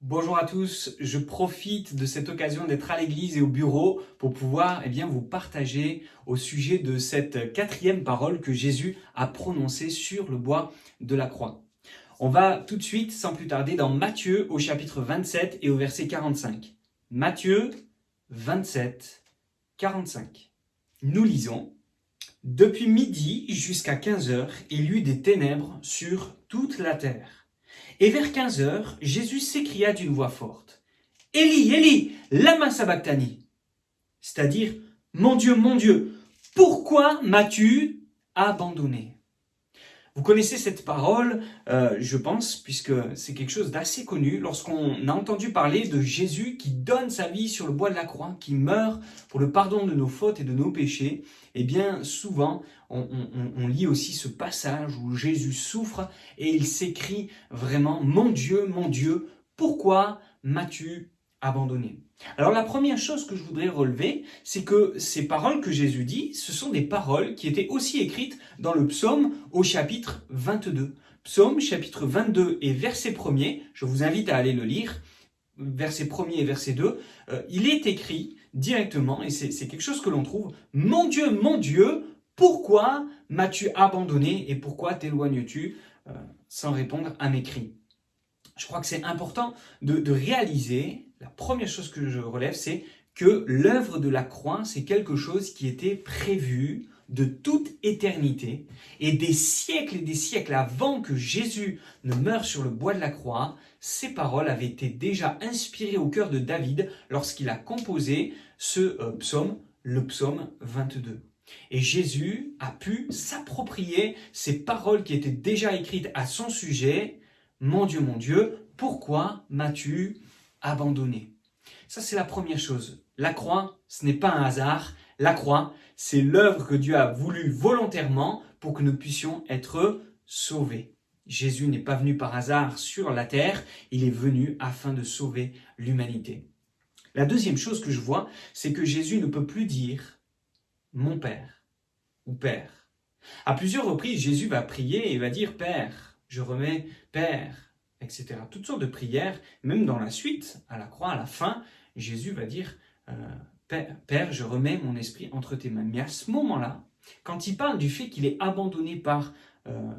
Bonjour à tous, je profite de cette occasion d'être à l'église et au bureau pour pouvoir vous partager au sujet de cette quatrième parole que Jésus a prononcée sur le bois de la croix. On va tout de suite, sans plus tarder, dans Matthieu au chapitre 27 et au verset 45. Matthieu 27, 45. Nous lisons: « Depuis midi jusqu'à 15 heures, il y eut des ténèbres sur toute la terre. Et vers 15 heures, Jésus s'écria d'une voix forte: « Élie, Élie, lama sabachthani » c'est-à-dire « Mon Dieu, pourquoi m'as-tu abandonné ?» Vous connaissez cette parole, je pense, puisque c'est quelque chose d'assez connu lorsqu'on a entendu parler de Jésus qui donne sa vie sur le bois de la croix, qui meurt pour le pardon de nos fautes et de nos péchés. Eh bien, souvent, on lit aussi ce passage où Jésus souffre et il s'écrie vraiment « Mon Dieu, pourquoi m'as-tu abandonné ?» Alors la première chose que je voudrais relever, c'est que ces paroles que Jésus dit, ce sont des paroles qui étaient aussi écrites dans le psaume au chapitre 22. Psaume chapitre 22 et verset 1er, je vous invite à aller le lire, verset 1er et verset 2, il est écrit directement, et c'est quelque chose que l'on trouve: « Mon Dieu, pourquoi m'as-tu abandonné et pourquoi t'éloignes-tu sans répondre à mes cris ?» Je crois que c'est important de réaliser, la première chose que je relève, c'est que l'œuvre de la croix, c'est quelque chose qui était prévu de toute éternité. Et des siècles avant que Jésus ne meure sur le bois de la croix, ces paroles avaient été déjà inspirées au cœur de David lorsqu'il a composé ce psaume, le psaume 22. Et Jésus a pu s'approprier ces paroles qui étaient déjà écrites à son sujet. Mon Dieu, pourquoi m'as-tu abandonné ?» Ça, c'est la première chose. La croix, ce n'est pas un hasard. La croix, c'est l'œuvre que Dieu a voulu volontairement pour que nous puissions être sauvés. Jésus n'est pas venu par hasard sur la terre, il est venu afin de sauver l'humanité. La deuxième chose que je vois, c'est que Jésus ne peut plus dire « mon Père » ou « Père ». À plusieurs reprises, Jésus va prier et va dire « Père ». Je remets Père, etc. Toutes sortes de prières, même dans la suite, à la croix, à la fin, Jésus va dire Père, je remets mon esprit entre tes mains. Mais à ce moment-là, quand il parle du fait qu'il est abandonné par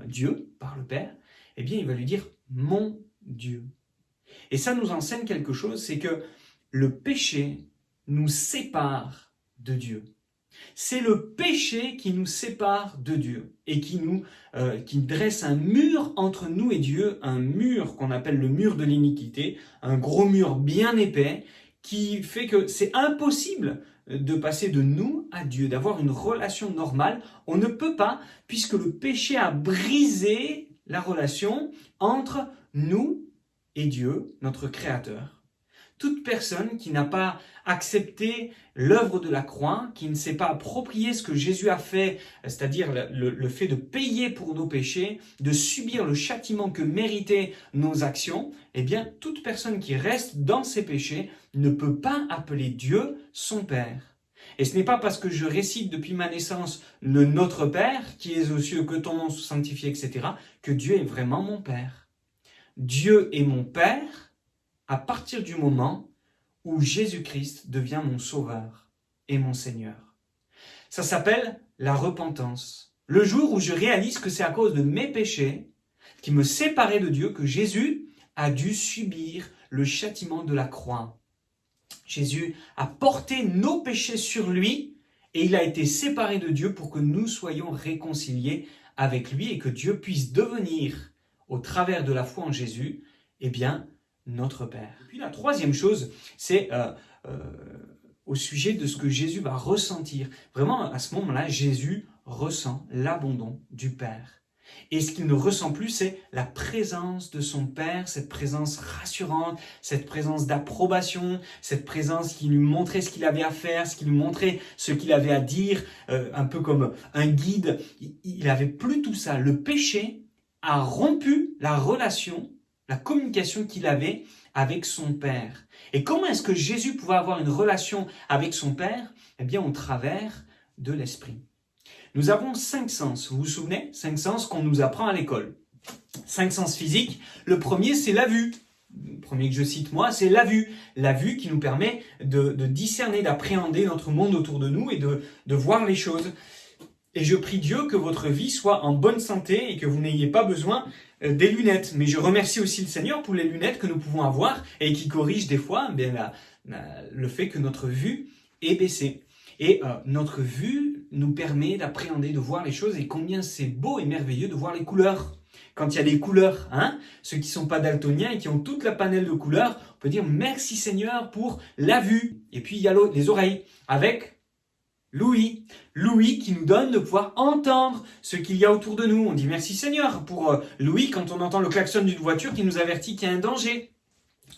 Dieu, par le Père, eh bien, il va lui dire mon Dieu. Et ça nous enseigne quelque chose, c'est que le péché nous sépare de Dieu. C'est le péché qui nous sépare de Dieu et qui dresse un mur entre nous et Dieu, un mur qu'on appelle le mur de l'iniquité, un gros mur bien épais qui fait que c'est impossible de passer de nous à Dieu, d'avoir une relation normale. On ne peut pas, puisque le péché a brisé la relation entre nous et Dieu, notre Créateur. Toute personne qui n'a pas accepté l'œuvre de la croix, qui ne s'est pas approprié ce que Jésus a fait, c'est-à-dire le fait de payer pour nos péchés, de subir le châtiment que méritaient nos actions, eh bien, toute personne qui reste dans ses péchés ne peut pas appeler Dieu son Père. Et ce n'est pas parce que je récite depuis ma naissance le Notre Père, qui est aux cieux, que ton nom soit sanctifié, etc., que Dieu est vraiment mon Père. Dieu est mon Père à partir du moment où Jésus-Christ devient mon Sauveur et mon Seigneur. Ça s'appelle la repentance. Le jour où je réalise que c'est à cause de mes péchés qui me séparaient de Dieu que Jésus a dû subir le châtiment de la croix. Jésus a porté nos péchés sur lui et il a été séparé de Dieu pour que nous soyons réconciliés avec lui et que Dieu puisse devenir, au travers de la foi en Jésus, notre Père. Et puis la troisième chose, c'est au sujet de ce que Jésus va ressentir. Vraiment, à ce moment-là, Jésus ressent l'abandon du Père. Et ce qu'il ne ressent plus, c'est la présence de son Père, cette présence rassurante, cette présence d'approbation, cette présence qui lui montrait ce qu'il avait à faire, ce qui lui montrait ce qu'il avait à dire, un peu comme un guide. Il n'avait plus tout ça. Le péché a rompu la relation, la communication qu'il avait avec son Père. Et comment est-ce que Jésus pouvait avoir une relation avec son Père ? Eh bien, au travers de l'Esprit. Nous avons 5 sens, vous vous souvenez ? 5 sens qu'on nous apprend à l'école. 5 sens physiques. Le premier, c'est la vue. Le premier que je cite moi, c'est la vue. La vue qui nous permet de discerner, d'appréhender notre monde autour de nous et de voir les choses. Et je prie Dieu que votre vie soit en bonne santé et que vous n'ayez pas besoin des lunettes. Mais je remercie aussi le Seigneur pour les lunettes que nous pouvons avoir et qui corrigent des fois le fait que notre vue est baissée. Et notre vue nous permet d'appréhender, de voir les choses et combien c'est beau et merveilleux de voir les couleurs. Quand il y a des couleurs, ceux qui ne sont pas daltoniens et qui ont toute la panelle de couleurs, on peut dire merci Seigneur pour la vue. Et puis il y a les oreilles avec l'ouïe. L'ouïe qui nous donne de pouvoir entendre ce qu'il y a autour de nous. On dit merci Seigneur pour l'ouïe quand on entend le klaxon d'une voiture qui nous avertit qu'il y a un danger.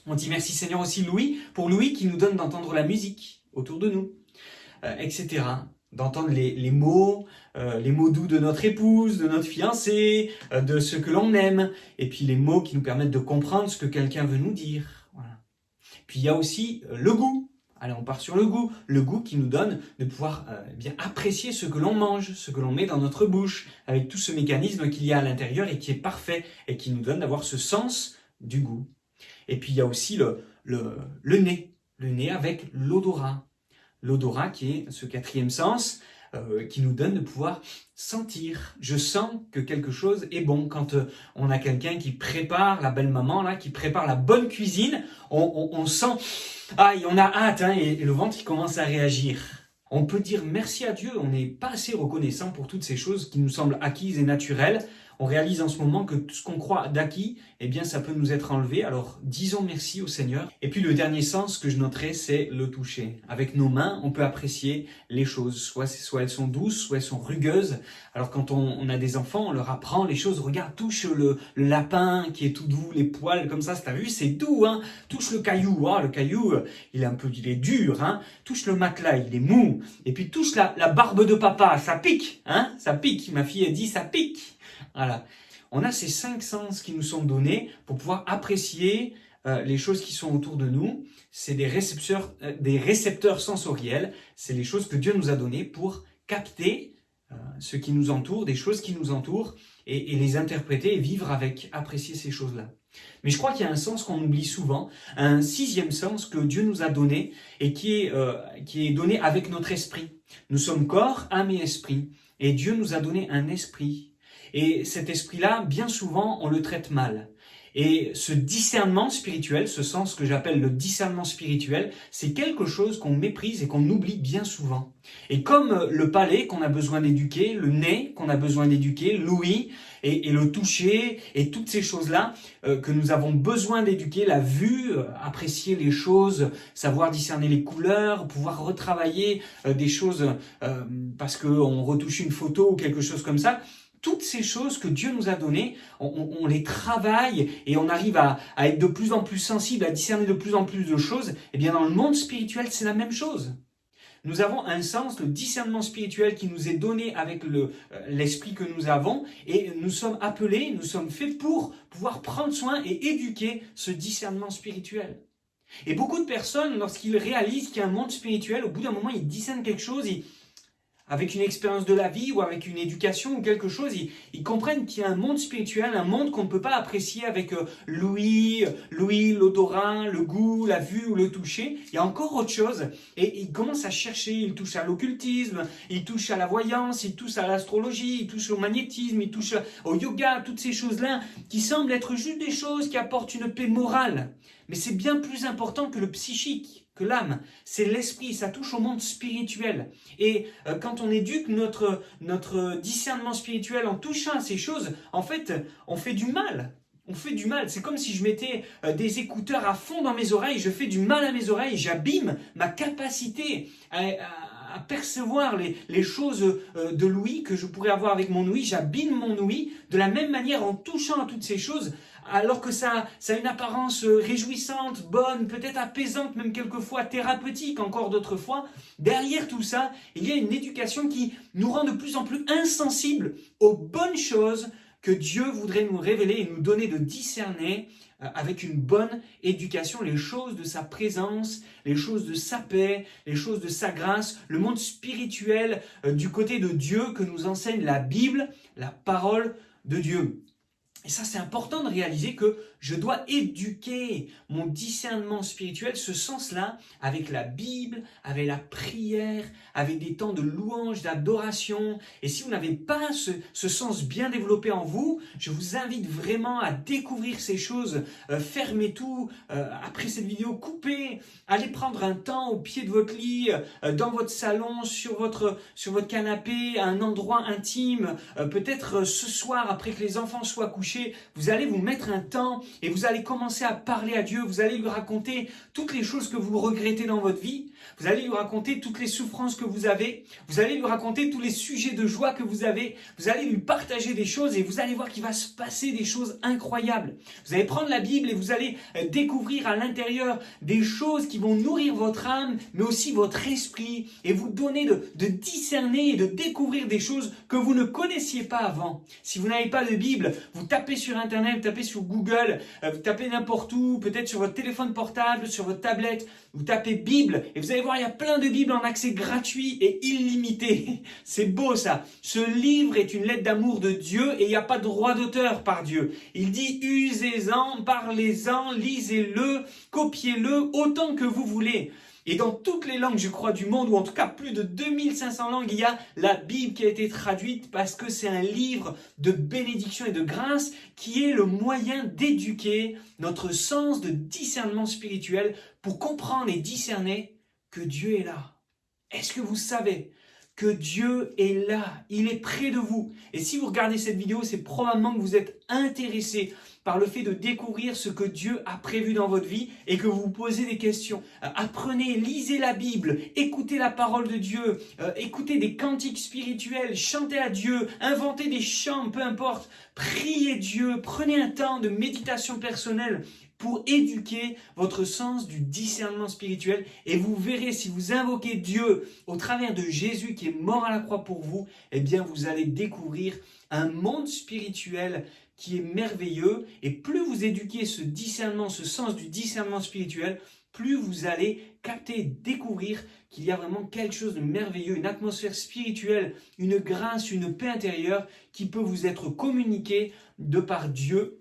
On dit merci Seigneur aussi l'ouïe pour l'ouïe qui nous donne d'entendre la musique autour de nous, etc. D'entendre les mots doux de notre épouse, de notre fiancé, de ce que l'on aime, et puis les mots qui nous permettent de comprendre ce que quelqu'un veut nous dire. Voilà. Puis il y a aussi le goût. Allez, on part sur le goût qui nous donne de pouvoir bien apprécier ce que l'on mange, ce que l'on met dans notre bouche, avec tout ce mécanisme qu'il y a à l'intérieur et qui est parfait, et qui nous donne d'avoir ce sens du goût. Et puis il y a aussi le nez avec l'odorat. L'odorat qui est ce quatrième sens qui nous donne de pouvoir sentir. Je sens que quelque chose est bon. Quand on a quelqu'un qui prépare, la belle maman là, qui prépare la bonne cuisine, on sent, on a hâte et le ventre qui commence à réagir. On peut dire merci à Dieu, on n'est pas assez reconnaissant pour toutes ces choses qui nous semblent acquises et naturelles. On réalise en ce moment que tout ce qu'on croit d'acquis, ça peut nous être enlevé. Alors, disons merci au Seigneur. Et puis, le dernier sens que je noterai, c'est le toucher. Avec nos mains, on peut apprécier les choses. Soit elles sont douces, soit elles sont rugueuses. Alors, quand on a des enfants, on leur apprend les choses. Regarde, touche le lapin qui est tout doux, les poils comme ça. T'as vu, c'est doux, Touche le caillou. Le caillou, il est dur, Touche le matelas, il est mou. Et puis, touche la barbe de papa. Ça pique, Ça pique. Ma fille, elle dit, ça pique. Voilà. On a ces 5 sens qui nous sont donnés pour pouvoir apprécier les choses qui sont autour de nous. C'est des récepteurs sensoriels. C'est les choses que Dieu nous a données pour capter ce qui nous entoure, des choses qui nous entourent, et les interpréter et vivre avec, apprécier ces choses-là. Mais je crois qu'il y a un sens qu'on oublie souvent, un 6e sens que Dieu nous a donné et qui est donné avec notre esprit. Nous sommes corps, âme et esprit. Et Dieu nous a donné un esprit. Et cet esprit-là, bien souvent, on le traite mal. Et ce discernement spirituel, ce sens que j'appelle le discernement spirituel, c'est quelque chose qu'on méprise et qu'on oublie bien souvent. Et comme le palais qu'on a besoin d'éduquer, le nez qu'on a besoin d'éduquer, l'ouïe et le toucher et toutes ces choses-là que nous avons besoin d'éduquer, la vue, apprécier les choses, savoir discerner les couleurs, pouvoir retravailler des choses parce qu'on retouche une photo ou quelque chose comme ça. Toutes ces choses que Dieu nous a données, on les travaille et on arrive à être de plus en plus sensible, à discerner de plus en plus de choses. Eh bien, dans le monde spirituel, c'est la même chose. Nous avons un sens, le discernement spirituel qui nous est donné avec l'esprit que nous avons, et nous sommes appelés, nous sommes faits pour pouvoir prendre soin et éduquer ce discernement spirituel. Et beaucoup de personnes, lorsqu'ils réalisent qu'il y a un monde spirituel, au bout d'un moment, ils discernent quelque chose, avec une expérience de la vie ou avec une éducation ou quelque chose, ils comprennent qu'il y a un monde spirituel, un monde qu'on ne peut pas apprécier avec l'ouïe, l'odorat, le goût, la vue ou le toucher. Il y a encore autre chose et ils commencent à chercher, ils touchent à l'occultisme, ils touchent à la voyance, ils touchent à l'astrologie, ils touchent au magnétisme, ils touchent au yoga, toutes ces choses-là qui semblent être juste des choses qui apportent une paix morale. Mais c'est bien plus important que le psychique, que l'âme. C'est l'esprit, ça touche au monde spirituel. Et quand on éduque notre discernement spirituel en touchant à ces choses, en fait, on fait du mal. On fait du mal. C'est comme si je mettais des écouteurs à fond dans mes oreilles, je fais du mal à mes oreilles, j'abîme ma capacité à percevoir les choses de l'ouïe que je pourrais avoir avec mon ouïe, j'abîme mon ouïe de la même manière en touchant à toutes ces choses, alors que ça a une apparence réjouissante, bonne, peut-être apaisante, même quelquefois thérapeutique, encore d'autres fois. Derrière tout ça, il y a une éducation qui nous rend de plus en plus insensibles aux bonnes choses que Dieu voudrait nous révéler et nous donner de discerner avec une bonne éducation les choses de sa présence, les choses de sa paix, les choses de sa grâce, le monde spirituel du côté de Dieu que nous enseigne la Bible, la parole de Dieu. Et ça, c'est important de réaliser que je dois éduquer mon discernement spirituel, ce sens-là, avec la Bible, avec la prière, avec des temps de louange, d'adoration. Et si vous n'avez pas ce sens bien développé en vous, je vous invite vraiment à découvrir ces choses. Fermez tout. Après cette vidéo, coupez. Allez prendre un temps au pied de votre lit, dans votre salon, sur votre canapé, à un endroit intime. Peut-être ce soir, après que les enfants soient couchés, vous allez vous mettre un temps et vous allez commencer à parler à Dieu. Vous allez lui raconter toutes les choses que vous regrettez dans votre vie. Vous allez lui raconter toutes les souffrances que vous avez. Vous allez lui raconter tous les sujets de joie que vous avez. Vous allez lui partager des choses et vous allez voir qu'il va se passer des choses incroyables. Vous allez prendre la Bible et vous allez découvrir à l'intérieur des choses qui vont nourrir votre âme, mais aussi votre esprit et vous donner de discerner et de découvrir des choses que vous ne connaissiez pas avant. Si vous n'avez pas de Bible, vous tapez sur Internet, vous tapez sur Google, vous tapez n'importe où, peut-être sur votre téléphone portable, sur votre tablette, vous tapez Bible et vous allez voir, il y a plein de Bibles en accès gratuit et illimité. C'est beau ça. Ce livre est une lettre d'amour de Dieu et il n'y a pas de droit d'auteur par Dieu. Il dit usez-en, parlez-en, lisez-le, copiez-le autant que vous voulez. Et dans toutes les langues, je crois, du monde, ou en tout cas plus de 2500 langues, il y a la Bible qui a été traduite parce que c'est un livre de bénédiction et de grâce qui est le moyen d'éduquer notre sens de discernement spirituel pour comprendre et discerner que Dieu est là. Est-ce que vous savez que Dieu est là, il est près de vous. Et si vous regardez cette vidéo, c'est probablement que vous êtes intéressé par le fait de découvrir ce que Dieu a prévu dans votre vie et que vous vous posez des questions. Apprenez, lisez la Bible, écoutez la parole de Dieu, écoutez des cantiques spirituels, chantez à Dieu, inventez des chants, peu importe, priez Dieu, prenez un temps de méditation personnelle pour éduquer votre sens du discernement spirituel et vous verrez si vous invoquez Dieu au travers de Jésus qui est mort à la croix pour vous, eh bien vous allez découvrir un monde spirituel qui est merveilleux et plus vous éduquez ce discernement, ce sens du discernement spirituel, plus vous allez capter, découvrir qu'il y a vraiment quelque chose de merveilleux, une atmosphère spirituelle, une grâce, une paix intérieure qui peut vous être communiquée de par Dieu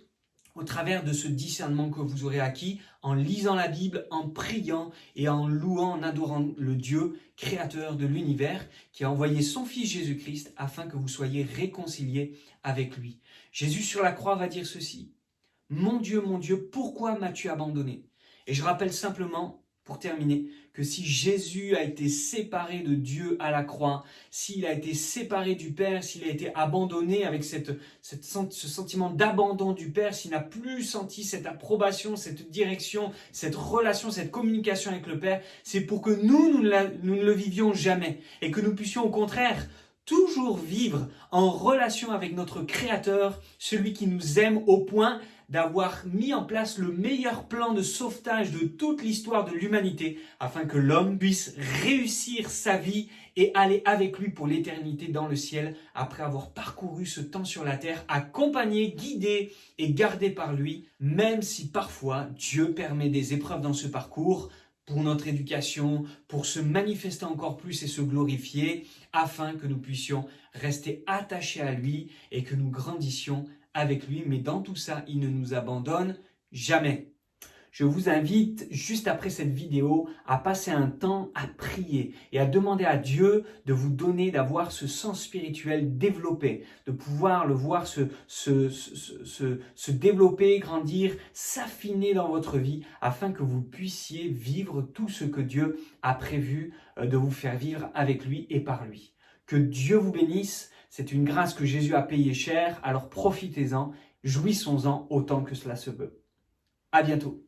au travers de ce discernement que vous aurez acquis en lisant la Bible, en priant et en louant, en adorant le Dieu créateur de l'univers qui a envoyé son Fils Jésus-Christ afin que vous soyez réconciliés avec lui. Jésus sur la croix va dire ceci: « Mon Dieu, pourquoi m'as-tu abandonné ?» Et je rappelle simplement, pour terminer, que si Jésus a été séparé de Dieu à la croix, s'il a été séparé du Père, s'il a été abandonné avec ce sentiment d'abandon du Père, s'il n'a plus senti cette approbation, cette direction, cette relation, cette communication avec le Père, c'est pour que nous ne le vivions jamais et que nous puissions au contraire toujours vivre en relation avec notre Créateur, celui qui nous aime au point d'avoir mis en place le meilleur plan de sauvetage de toute l'histoire de l'humanité afin que l'homme puisse réussir sa vie et aller avec lui pour l'éternité dans le ciel après avoir parcouru ce temps sur la terre, accompagné, guidé et gardé par lui, même si parfois Dieu permet des épreuves dans ce parcours pour notre éducation, pour se manifester encore plus et se glorifier, afin que nous puissions rester attachés à lui et que nous grandissions avec lui. Mais dans tout ça, il ne nous abandonne jamais. Je vous invite, juste après cette vidéo, à passer un temps à prier et à demander à Dieu de vous donner, d'avoir ce sens spirituel développé, de pouvoir le voir se développer, grandir, s'affiner dans votre vie, afin que vous puissiez vivre tout ce que Dieu a prévu de vous faire vivre avec lui et par lui. Que Dieu vous bénisse, c'est une grâce que Jésus a payée cher, alors profitez-en, jouissons-en autant que cela se peut. À bientôt.